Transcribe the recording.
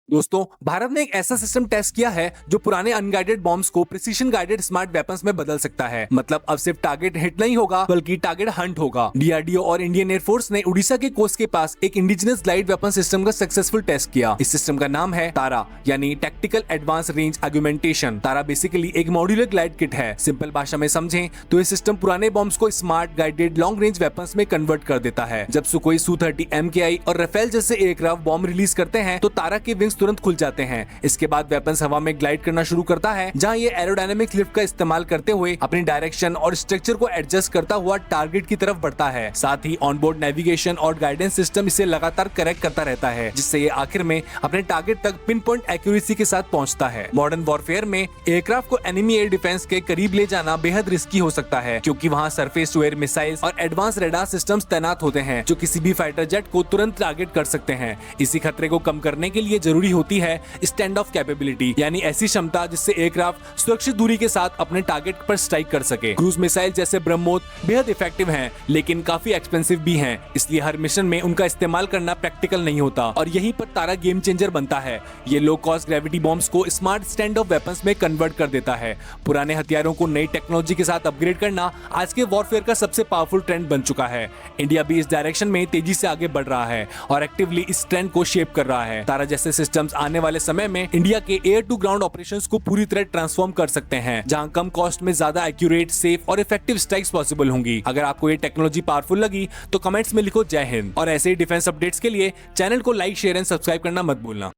दोस्तों, भारत ने एक ऐसा सिस्टम टेस्ट किया है जो पुराने अनगाइडेड बॉम्ब्स को प्रिसीजन गाइडेड स्मार्ट वेपन्स में बदल सकता है। मतलब अब सिर्फ टारगेट हिट नहीं होगा बल्कि टारगेट हंट होगा। डीआरडीओ और इंडियन एयरफोर्स ने उड़ीसा के कोस्ट के पास एक इंडिजिनस ग्लाइड वेपन सिस्टम का सक्सेसफुल टेस्ट किया। इस सिस्टम का नाम है तारा यानी टैक्टिकल एडवांस रेंज आर्गुमेंटेशन। तारा बेसिकली एक मॉड्यूलर ग्लाइड किट है। सिंपल भाषा में समझें तो ये सिस्टम पुराने बॉम्ब्स को smart guided long range weapons में कन्वर्ट कर देता है। जब सुखोई Su-30 MKI और राफेल जैसे एयरक्राफ्ट बॉम्ब रिलीज करते हैं तो तारा के विंग्स तुरंत खुल जाते हैं। इसके बाद वेपन्स हवा में ग्लाइड करना शुरू करता है, जहां ये एरोडायनामिक लिफ्ट का इस्तेमाल करते हुए अपनी डायरेक्शन और स्ट्रक्चर को एडजस्ट करता हुआ टारगेट की तरफ बढ़ता है। साथ ही ऑनबोर्ड नेविगेशन और गाइडेंस सिस्टम इसे लगातार करेक्ट करता रहता है, जिससे ये आखिर में अपने टारगेट तक पिन पॉइंट एक्यूरेसी के साथ पहुंचता है। मॉडर्न वॉरफेयर में एयरक्राफ्ट को एनिमी एयर डिफेंस के करीब ले जाना बेहद रिस्की हो सकता है, क्योंकि वहां सरफेस टू एयर मिसाइल्स और एडवांस रेडार सिस्टम्स तैनात होते हैं जो किसी भी फाइटर जेट को तुरंत टारगेट कर सकते हैं। इसी खतरे को कम करने के लिए जरूरी होती है स्टैंड ऑफ कैपेबिलिटी, यानी ऐसी क्षमता जिससे एयरक्राफ्ट सुरक्षित दूरी के साथ अपने टारगेट पर स्ट्राइक कर सके। क्रूज मिसाइल जैसे ब्रह्मोस बेहद इफेक्टिव हैं, लेकिन काफी एक्सपेंसिव भी हैं, इसलिए हर मिशन में उनका इस्तेमाल करना प्रैक्टिकल नहीं होता। और यहीं पर तारा गेम चेंजर बनता है। ये लो कॉस्ट ग्रेविटी बॉम्ब्स को स्मार्ट स्टैंड ऑफ वेपन्स में कन्वर्ट कर देता है। पुराने हथियारों को नई टेक्नोलॉजी के साथ अपग्रेड करना आज के वॉरफेयर का सबसे पावरफुल ट्रेंड बन चुका है। इंडिया भी इस डायरेक्शन में तेजी से आगे बढ़ रहा है और एक्टिवली इस ट्रेंड को शेप कर रहा है। तारा जैसे सिस्टम्स आने वाले समय में इंडिया के एयर टू ग्राउंड ऑपरेशंस को पूरी तरह ट्रांसफॉर्म कर सकते हैं, जहां कम कॉस्ट में ज्यादा एक्यूरेट, सेफ और इफेक्टिव स्ट्राइक्स पॉसिबल होंगी। अगर आपको ये टेक्नोलॉजी पावरफुल लगी तो कमेंट्स में लिखो जय हिंद। और ऐसे ही डिफेंस अपडेट्स के लिए चैनल को लाइक, शेयर एंड सब्सक्राइब करना मत भूलना।